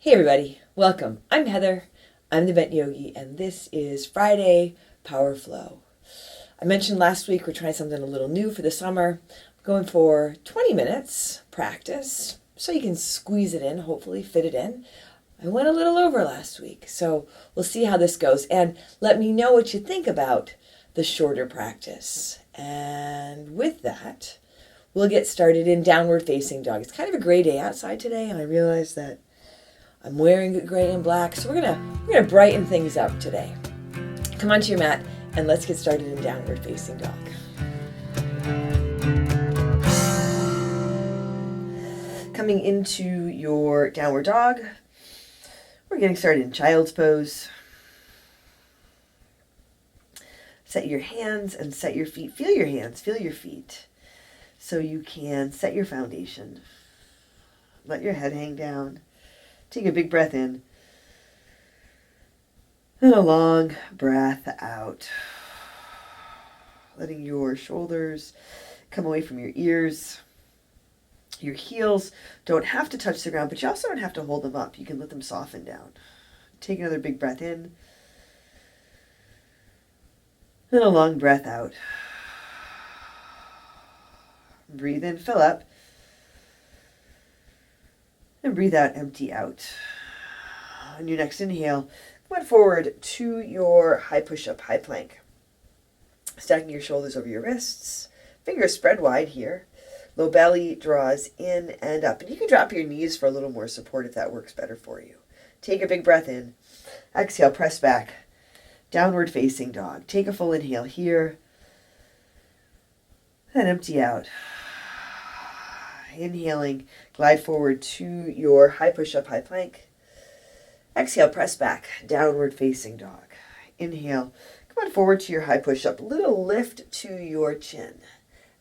Hey everybody, welcome. I'm Heather. I'm the Bent Yogi, and this is Friday Power Flow. I mentioned last week we're trying something a little new for the summer. I'm going for 20 minutes practice, so you can squeeze it in, hopefully fit it in. I went a little over last week, so we'll see how this goes. And let me know what you think about the shorter practice. And with that, we'll get started in downward facing dog. It's kind of a gray day outside today, and I realize that I'm wearing gray and black, so we're gonna brighten things up today. Come onto your mat and let's get started in downward facing dog. Coming into your downward dog, we're getting started in child's pose. Set your hands and set your feet. Feel your hands, feel your feet, so you can set your foundation. Let your head hang down. Take a big breath in and a long breath out. Letting your shoulders come away from your ears. Your heels don't have to touch the ground, but you also don't have to hold them up. You can let them soften down. Take another big breath in and a long breath out. Breathe in, fill up. And breathe out, empty out. On your next inhale, come on forward to your high push-up, high plank. Stacking your shoulders over your wrists. Fingers spread wide here. Low belly draws in and up. And you can drop your knees for a little more support if that works better for you. Take a big breath in. Exhale, press back. Downward facing dog. Take a full inhale here. And empty out. Inhaling, glide forward to your high push-up, high plank. Exhale, press back, downward facing dog. Inhale, come on forward to your high push-up. Little lift to your chin.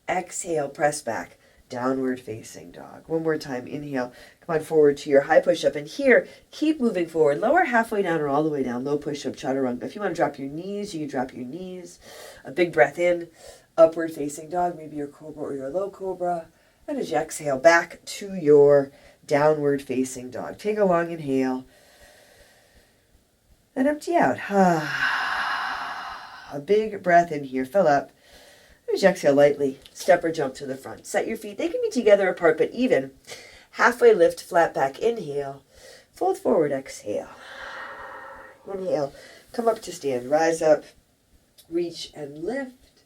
Exhale, press back, downward facing dog. One more time, inhale, come on forward to your high push-up. And here, keep moving forward. Lower halfway down or all the way down, low push-up, chaturanga. If you want to drop your knees, you can drop your knees. A big breath in, upward facing dog, maybe your cobra or your low cobra. And as you exhale, back to your downward facing dog. Take a long inhale and empty out. A big breath in here, fill up. As you exhale lightly, step or jump to the front. Set your feet, they can be together apart but even. Halfway lift, flat back, inhale. Fold forward, exhale. Inhale, come up to stand, rise up, reach and lift.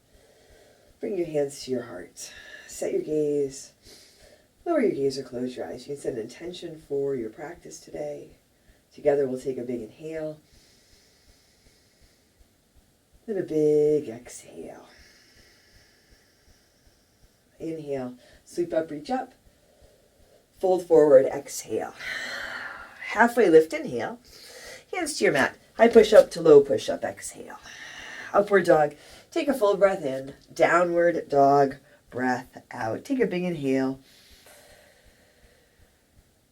Bring your hands to your heart. Set your gaze, lower your gaze or close your eyes. You can set an intention for your practice today. Together we'll take a big inhale and a big exhale. Inhale, sweep up, reach up, fold forward, exhale. Halfway lift, inhale, hands to your mat, high push up to low push up, exhale. Upward dog, take a full breath in, downward dog, breath out. Take a big inhale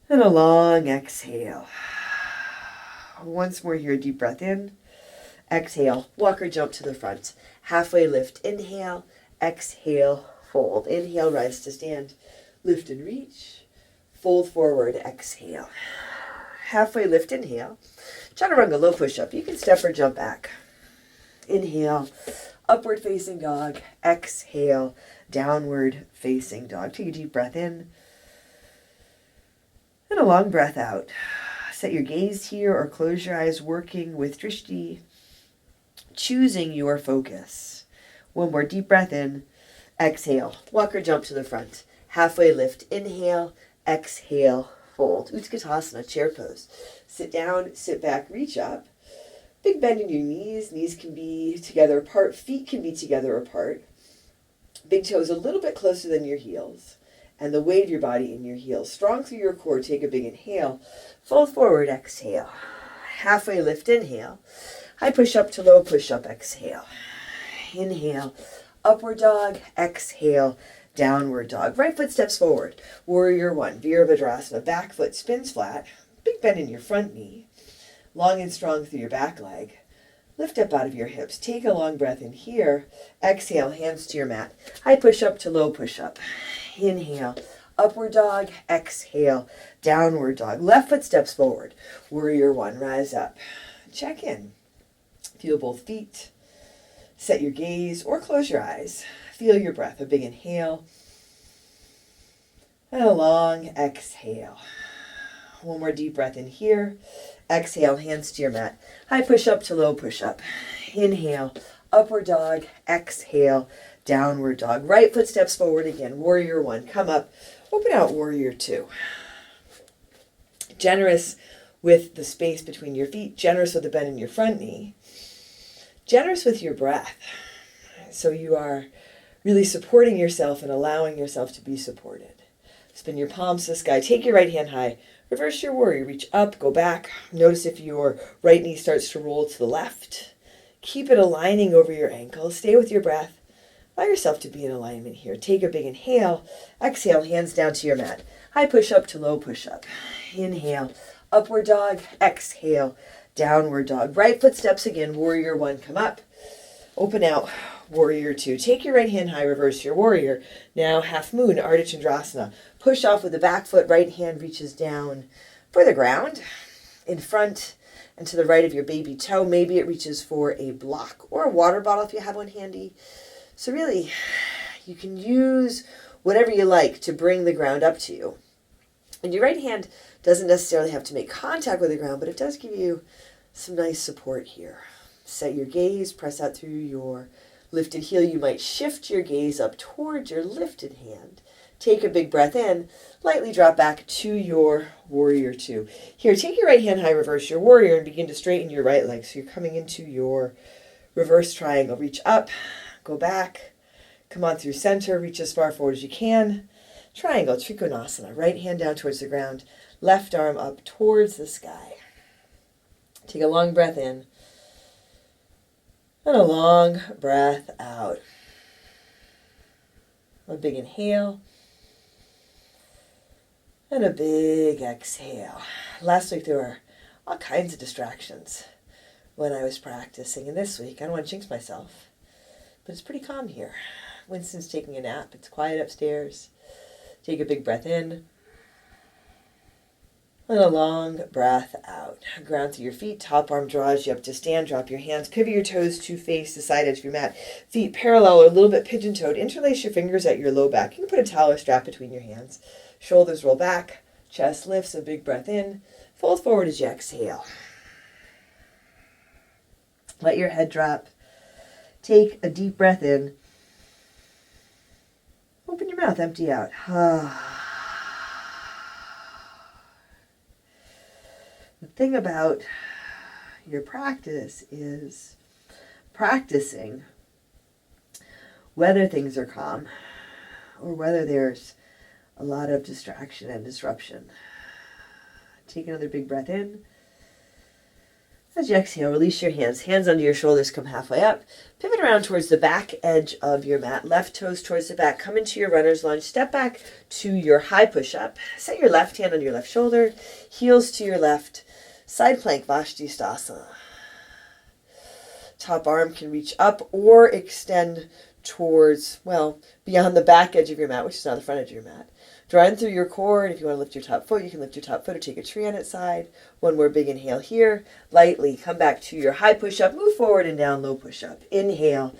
and a long exhale. Once more here, deep breath in. Exhale, walk or jump to the front. Halfway lift, inhale, exhale, fold. Inhale, rise to stand. Lift and reach. Fold forward, exhale. Halfway lift, inhale. Chaturanga, low push-up. You can step or jump back. Inhale, upward facing dog. Exhale, downward facing dog. Take a deep breath in and a long breath out. Set your gaze here or close your eyes, working with drishti, choosing your focus. One more deep breath in. Exhale, walk or jump to the front. Halfway lift, inhale, exhale, fold. Utkatasana, chair pose. Sit down, sit back, reach up. Big bend in your knees. Knees can be together apart. Feet can be together apart. Big toes a little bit closer than your heels. And the weight of your body in your heels. Strong through your core. Take a big inhale. Fold forward, exhale. Halfway lift, inhale. High push up to low push up, exhale. Inhale, upward dog, exhale, downward dog. Right foot steps forward. Warrior one, Virabhadrasana. Back foot spins flat. Big bend in your front knee. Long and strong through your back leg. Lift up out of your hips. Take a long breath in here. Exhale, hands to your mat. High push up to low push up. Inhale, upward dog, exhale, downward dog. Left foot steps forward, warrior one, rise up. Check in. Feel both feet. Set your gaze or close your eyes. Feel your breath. A big inhale and a long exhale. One more deep breath in here. Exhale, hands to your mat. High push-up to low push-up. Inhale, upward dog. Exhale, downward dog. Right foot steps forward again. Warrior one. Come up. Open out, warrior two. Generous with the space between your feet. Generous with the bend in your front knee. Generous with your breath. So you are really supporting yourself and allowing yourself to be supported. Spin your palms to the sky. Take your right hand high. Reverse your warrior. Reach up, go back. Notice if your right knee starts to roll to the left. Keep it aligning over your ankle. Stay with your breath. Allow yourself to be in alignment here. Take a big inhale. Exhale, hands down to your mat. High push-up to low push-up. Inhale, upward dog. Exhale, downward dog. Right foot steps again. Warrior one, come up. Open out, warrior two. Take your right hand high, reverse your warrior. Now half moon, Ardha Chandrasana. Push off with the back foot, right hand reaches down for the ground, in front and to the right of your baby toe. Maybe it reaches for a block or a water bottle if you have one handy. So really, you can use whatever you like to bring the ground up to you. And your right hand doesn't necessarily have to make contact with the ground, but it does give you some nice support here. Set your gaze, press out through your lifted heel. You might shift your gaze up towards your lifted hand. Take a big breath in, lightly drop back to your warrior two. Here, take your right hand high, reverse your warrior, and begin to straighten your right leg. So you're coming into your reverse triangle. Reach up, go back, come on through center, reach as far forward as you can. Triangle, Trikonasana. Right hand down towards the ground, left arm up towards the sky. Take a long breath in. And a long breath out. A big inhale. And a big exhale. Last week there were all kinds of distractions when I was practicing. And this week, I don't want to jinx myself, but it's pretty calm here. Winston's taking a nap. It's quiet upstairs. Take a big breath in. And a long breath out. Ground through your feet. Top arm draws you up to stand. Drop your hands. Pivot your toes to face the side edge of your mat. Feet parallel or a little bit pigeon-toed. Interlace your fingers at your low back. You can put a towel or strap between your hands. Shoulders roll back. Chest lifts. A big breath in. Fold forward as you exhale. Let your head drop. Take a deep breath in. Open your mouth. Empty out. The thing about your practice is practicing whether things are calm or whether there's a lot of distraction and disruption. Take another big breath in. As you exhale, release your hands. Hands under your shoulders, come halfway up. Pivot around towards the back edge of your mat. Left toes towards the back. Come into your runner's lunge. Step back to your high push-up. Set your left hand on your left shoulder. Heels to your left. Side plank, Vashisthasana. Top arm can reach up or extend towards, beyond the back edge of your mat, which is not the front edge of your mat. Draw in through your core, and if you want to lift your top foot, you can lift your top foot or take a tree on its side. One more big inhale here. Lightly come back to your high push-up. Move forward and down, low push-up. Inhale,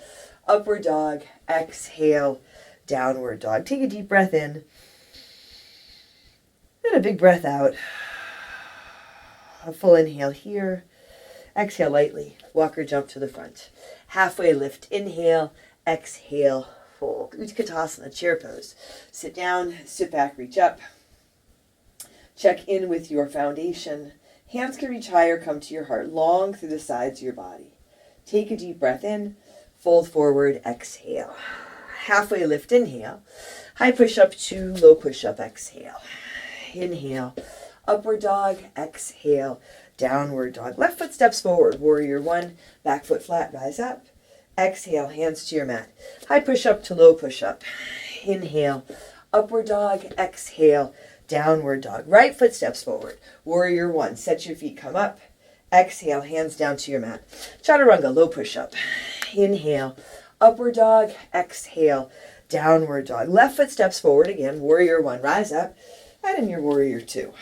upward dog. Exhale, downward dog. Take a deep breath in. And a big breath out. A full inhale here. Exhale lightly. Walk or jump to the front. Halfway lift. Inhale. Exhale. Fold. Utkatasana, chair pose. Sit down, sit back, reach up. Check in with your foundation. Hands can reach higher, come to your heart, long through the sides of your body. Take a deep breath in, fold forward, exhale. Halfway lift, inhale. High push up to low push up, exhale. Inhale, upward dog, exhale, downward dog. Left foot steps forward, warrior one, back foot flat, rise up. Exhale, hands to your mat. High push up to low push up. Inhale, upward dog. Exhale, downward dog. Right foot steps forward. Warrior one. Set your feet, come up. Exhale, hands down to your mat. Chaturanga, low push up. Inhale, upward dog. Exhale, downward dog. Left foot steps forward again, warrior one. Rise up, add in your warrior two.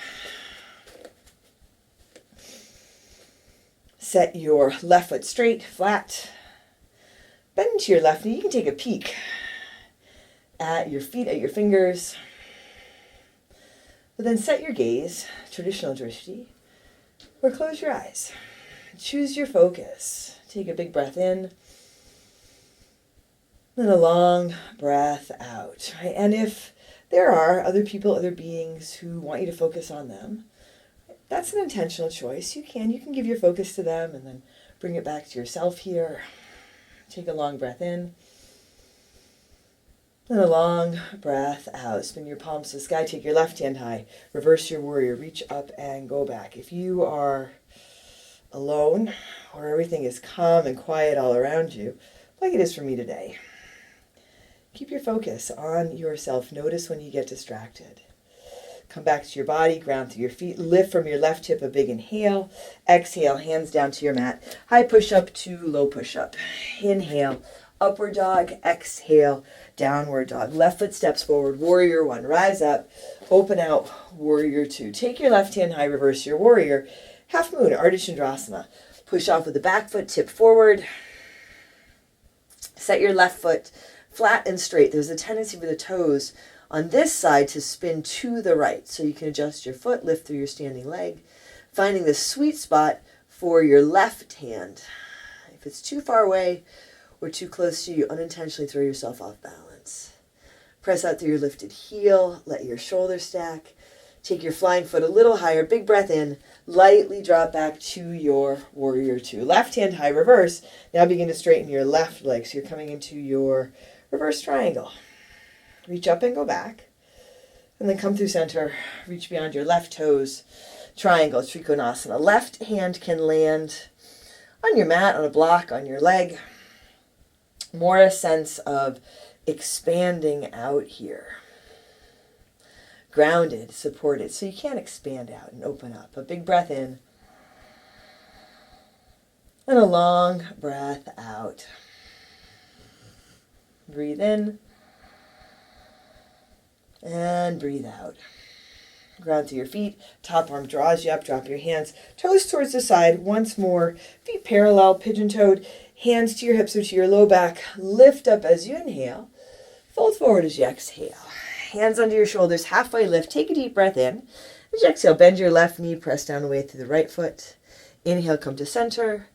Set your left foot straight, flat. Bend into your left knee. You can take a peek at your feet, at your fingers. But then set your gaze, traditional drishti, or close your eyes. Choose your focus. Take a big breath in. Then a long breath out. Right? And if there are other people, other beings who want you to focus on them, that's an intentional choice. You can give your focus to them and then bring it back to yourself here. Take a long breath in. Then a long breath out. Spin your palms to the sky. Take your left hand high. Reverse your warrior. Reach up and go back. If you are alone or everything is calm and quiet all around you, like it is for me today, keep your focus on yourself. Notice when you get distracted. Come back to your body, ground through your feet. Lift from your left hip, a big inhale. Exhale, hands down to your mat. High push-up to low push-up. Inhale, upward dog. Exhale, downward dog. Left foot steps forward, warrior one. Rise up, open out, warrior two. Take your left hand high, reverse your warrior. Half moon, Ardha Chandrasana. Push off with the back foot, tip forward. Set your left foot flat and straight. There's a tendency for the toes on this side to spin to the right. So you can adjust your foot, lift through your standing leg, finding the sweet spot for your left hand. If it's too far away or too close to you, unintentionally throw yourself off balance. Press out through your lifted heel, let your shoulders stack. Take your flying foot a little higher, big breath in, lightly drop back to your warrior two. Left hand high, reverse. Now begin to straighten your left leg. So you're coming into your reverse triangle. Reach up and go back. And then come through center. Reach beyond your left toes. Triangle, Trikonasana. Left hand can land on your mat, on a block, on your leg. More a sense of expanding out here. Grounded, supported. So you can't expand out and open up. A big breath in. And a long breath out. Breathe in. And breathe out. Ground through your feet. Top arm draws you up. Drop your hands. Toes towards the side. Once more. Feet parallel. Pigeon-toed. Hands to your hips or to your low back. Lift up as you inhale. Fold forward as you exhale. Hands under your shoulders. Halfway lift. Take a deep breath in. As you exhale, bend your left knee. Press down away through the right foot. Inhale, come to center.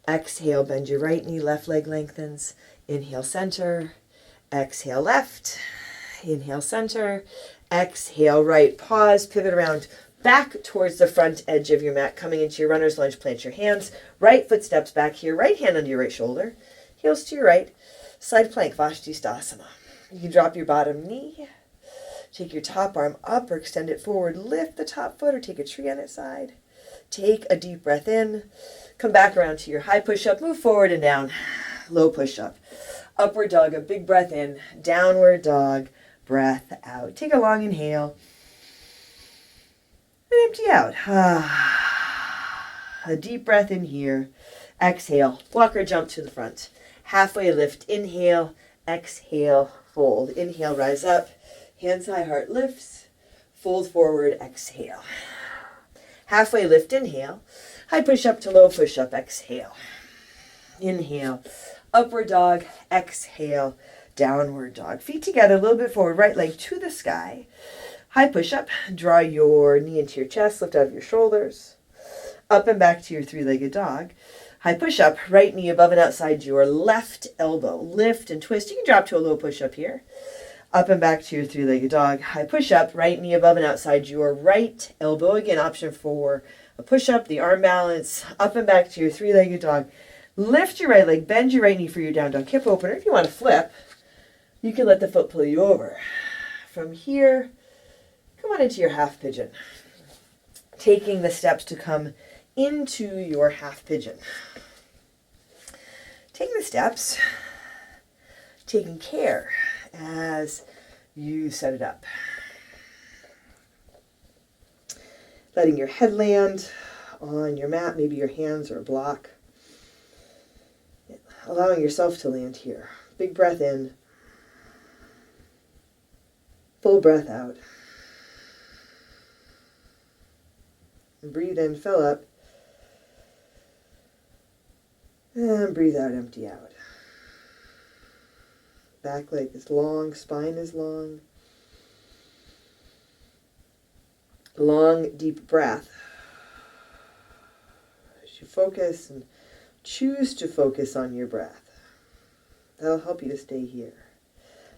Exhale, bend your right knee. Left leg lengthens. Inhale, center. Exhale, left. Inhale, center. Exhale, right. Pause, pivot around back towards the front edge of your mat. Coming into your runner's lunge, plant your hands. Right foot steps back here. Right hand under your right shoulder. Heels to your right. Side plank, Vashisthasana. You can drop your bottom knee. Take your top arm up or extend it forward. Lift the top foot or take a tree on its side. Take a deep breath in. Come back around to your high push-up. Move forward and down. Low push-up. Upward dog, a big breath in. Downward dog. Breath out. Take a long inhale. And empty out. A deep breath in here. Exhale. Walk or jump to the front. Halfway lift. Inhale. Exhale. Fold. Inhale. Rise up. Hands high. Heart lifts. Fold forward. Exhale. Halfway lift. Inhale. High push up to low push up. Exhale. Inhale. Upward dog. Exhale. Downward dog. Feet together, a little bit forward, right leg to the sky. High push-up. Draw your knee into your chest, lift out of your shoulders. Up and back to your three-legged dog. High push-up, right knee above and outside your left elbow. Lift and twist. You can drop to a low push-up here. Up and back to your three-legged dog. High push-up, right knee above and outside your right elbow. Again, option for a push-up, the arm balance. Up and back to your three-legged dog. Lift your right leg, bend your right knee for your down dog hip opener. If you want to flip, you can let the foot pull you over. From here, come on into your half pigeon. Taking the steps to come into your half pigeon. Taking the steps, taking care as you set it up. Letting your head land on your mat, maybe your hands or a block. Allowing yourself to land here. Big breath in. Full breath out. And breathe in, fill up. And breathe out, empty out. Back leg is long, spine is long. Long, deep breath. As you focus and choose to focus on your breath, that'll help you to stay here.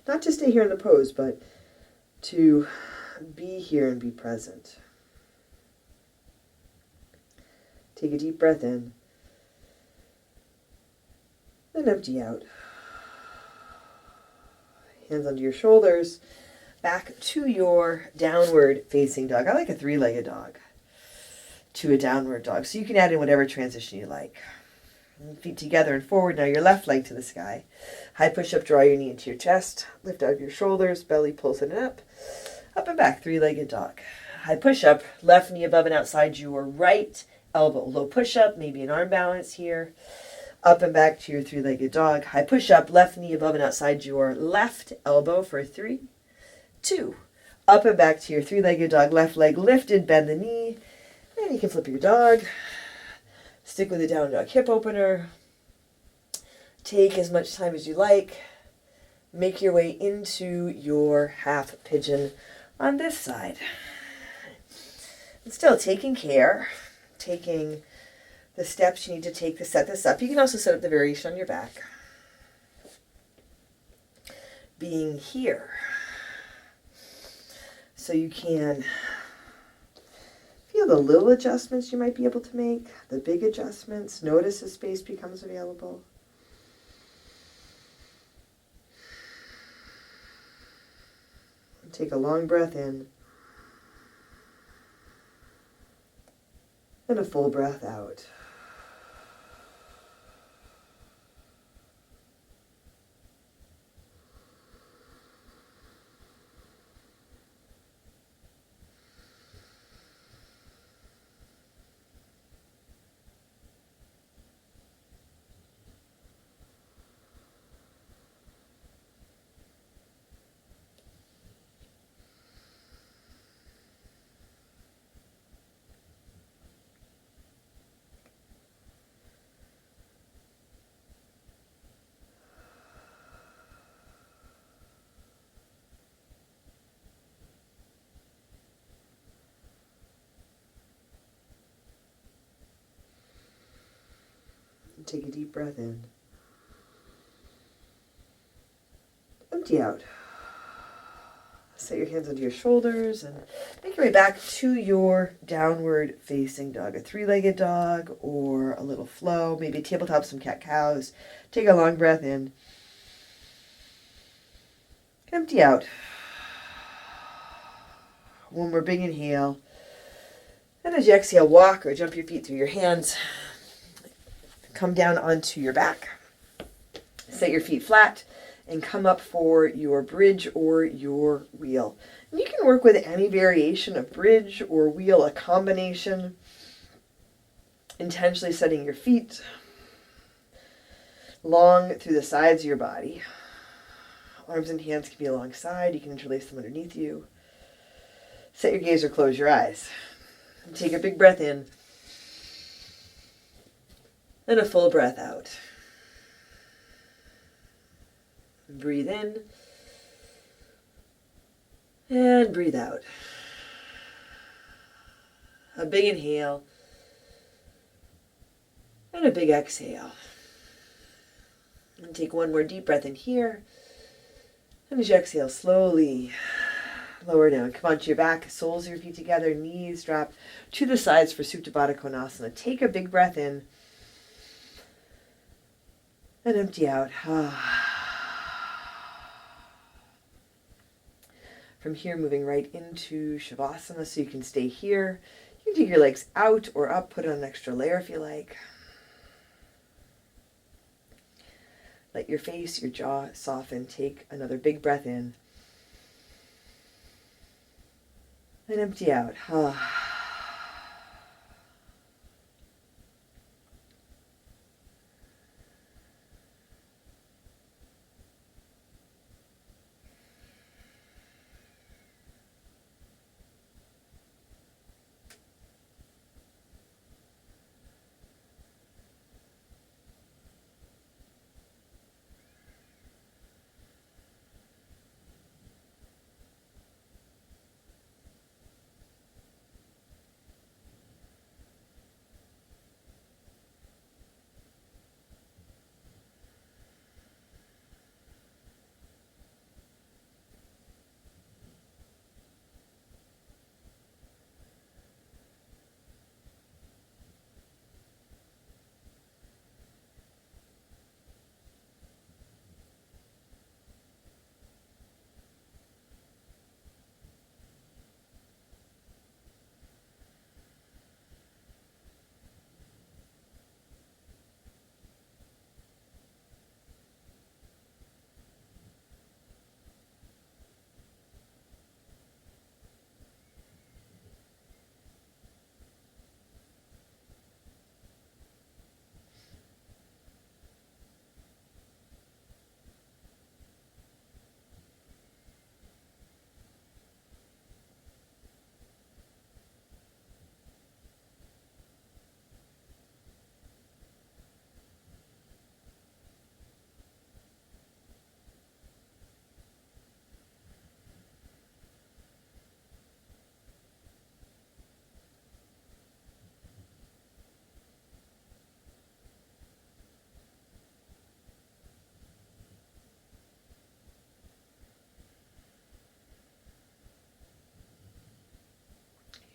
Not to stay here in the pose, but to be here and be present. Take a deep breath in, then empty out. Hands under your shoulders, back to your downward facing dog. I like a three-legged dog to a downward dog. So you can add in whatever transition you like. Feet together and forward. Now your left leg to the sky. High push-up, draw your knee into your chest. Lift out of your shoulders, belly pulls it up. Up and back, three-legged dog. High push-up, left knee above and outside your right elbow. Low push-up, maybe an arm balance here. Up and back to your three-legged dog. High push-up, left knee above and outside your left elbow for 3, 2. Up and back to your three-legged dog. Left leg lifted, bend the knee. And you can flip your dog. Stick with the down dog hip opener. Take as much time as you like. Make your way into your half pigeon on this side. And still taking care, taking the steps you need to take to set this up. You can also set up the variation on your back. Being here. So you can feel the little adjustments you might be able to make, the big adjustments. Notice as space becomes available. Take a long breath in. And a full breath out. Take a deep breath in. Empty out. Set your hands under your shoulders and make your way back to your downward facing dog. A three-legged dog or a little flow, maybe a tabletop, some cat-cows. Take a long breath in. Empty out. One more big inhale. And as you exhale, walk or jump your feet through your hands. Come down onto your back. Set your feet flat and come up for your bridge or your wheel. And you can work with any variation of bridge or wheel, a combination. Intentionally setting your feet long through the sides of your body. Arms and hands can be alongside. You can interlace them underneath you. Set your gaze or close your eyes. And take a big breath in. And a full breath out. Breathe in. And breathe out. A big inhale. And a big exhale. And take one more deep breath in here. And as you exhale, slowly lower down. Come onto your back, soles of your feet together, knees drop to the sides for Supta Baddha Konasana. Take a big breath in. And empty out. From here, moving right into Shavasana, so you can stay here. You can take your legs out or up, put on an extra layer if you like. Let your face, your jaw soften. Take another big breath in. And empty out.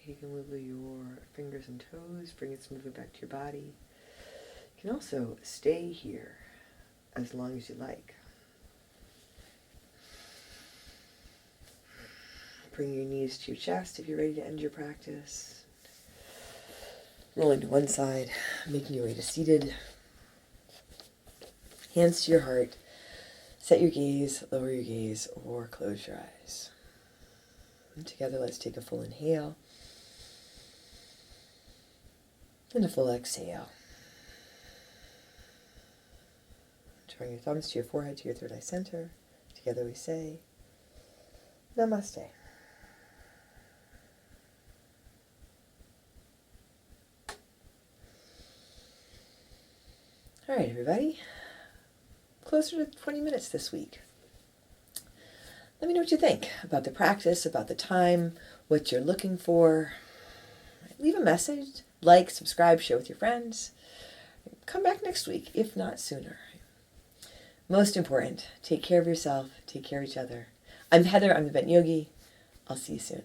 You can wiggle your fingers and toes, bring its movement back to your body. You can also stay here as long as you like. Bring your knees to your chest if you're ready to end your practice. Rolling to one side, making your way to seated. Hands to your heart. Set your gaze, lower your gaze, or close your eyes. And together, let's take a full inhale and a full exhale. Drawing your thumbs to your forehead, to your third eye center. Together we say, Namaste. All right, everybody. Closer to 20 minutes this week. Let me know what you think about the practice, about the time, what you're looking for. Leave a message, like, subscribe, share with your friends. Come back next week, if not sooner. Most important, take care of yourself, take care of each other. I'm Heather, I'm the Brighten Yogi. I'll see you soon.